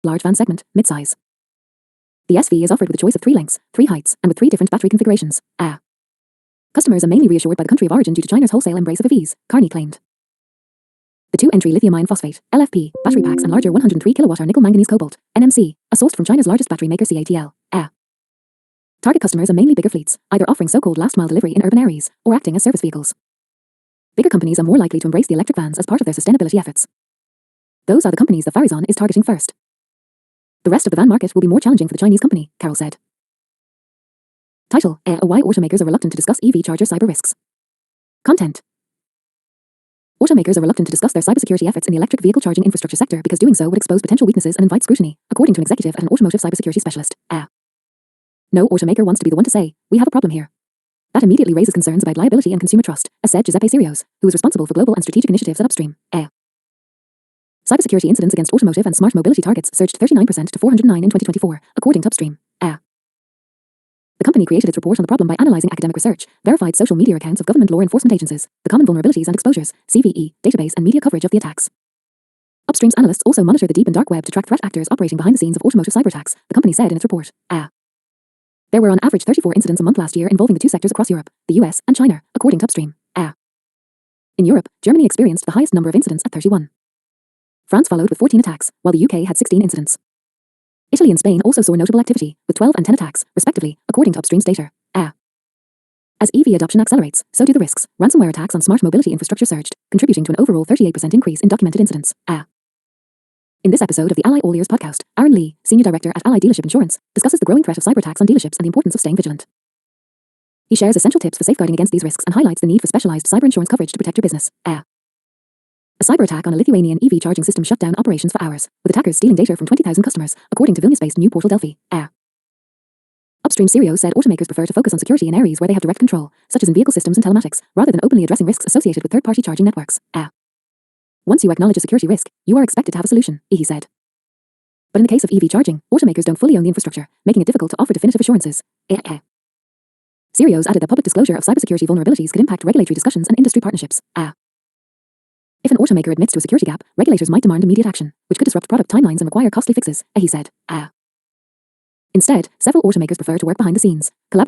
large van segment, midsize. The SV is offered with a choice of 3 lengths, 3 heights, and with 3 different battery configurations. Customers are mainly reassured by the country of origin due to China's wholesale embrace of EVs, Carney claimed. The 2-entry lithium iron phosphate, LFP, battery packs and larger 103 kWh nickel manganese cobalt, NMC, are sourced from China's largest battery maker CATL. Target customers are mainly bigger fleets, either offering so-called last-mile delivery in urban areas, or acting as service vehicles. Bigger companies are more likely to embrace the electric vans as part of their sustainability efforts. Those are the companies the Farizon is targeting first. The rest of the van market will be more challenging for the Chinese company, Carroll said. Title: Why automakers are reluctant to discuss EV charger cyber risks. Content: Automakers are reluctant to discuss their cybersecurity efforts in the electric vehicle charging infrastructure sector because doing so would expose potential weaknesses and invite scrutiny, according to an executive at an automotive cybersecurity specialist. No automaker wants to be the one to say, "We have a problem here." That immediately raises concerns about liability and consumer trust, as said Giuseppe Sirios, who is responsible for global and strategic initiatives at Upstream. Cybersecurity incidents against automotive and smart mobility targets surged 39% to 409 in 2024, according to Upstream. The company created its report on the problem by analyzing academic research, verified social media accounts of government law enforcement agencies, the common vulnerabilities and exposures, CVE, database and media coverage of the attacks. Upstream's analysts also monitor the deep and dark web to track threat actors operating behind the scenes of automotive cyberattacks, the company said in its report. There were on average 34 incidents a month last year involving the 2 sectors across Europe, the US, and China, according to Upstream. In Europe, Germany experienced the highest number of incidents at 31. France followed with 14 attacks, while the UK had 16 incidents. Italy and Spain also saw notable activity, with 12 and 10 attacks, respectively, according to Upstream's data. As EV adoption accelerates, so do the risks. Ransomware attacks on smart mobility infrastructure surged, contributing to an overall 38% increase in documented incidents. In this episode of the Ally All Ears podcast, Aaron Lee, Senior Director at Ally Dealership Insurance, discusses the growing threat of cyber attacks on dealerships and the importance of staying vigilant. He shares essential tips for safeguarding against these risks and highlights the need for specialized cyber insurance coverage to protect your business. A cyber attack on a Lithuanian EV charging system shut down operations for hours, with attackers stealing data from 20,000 customers, according to Vilnius-based new portal Delphi. Upstream Sirios said automakers prefer to focus on security in areas where they have direct control, such as in vehicle systems and telematics, rather than openly addressing risks associated with third-party charging networks. Once you acknowledge a security risk, you are expected to have a solution, he said. But in the case of EV charging, automakers don't fully own the infrastructure, making it difficult to offer definitive assurances. Sirios added that public disclosure of cybersecurity vulnerabilities could impact regulatory discussions and industry partnerships. If an automaker admits to a security gap, regulators might demand immediate action, which could disrupt product timelines and require costly fixes, he said. Instead, several automakers prefer to work behind the scenes, collaborate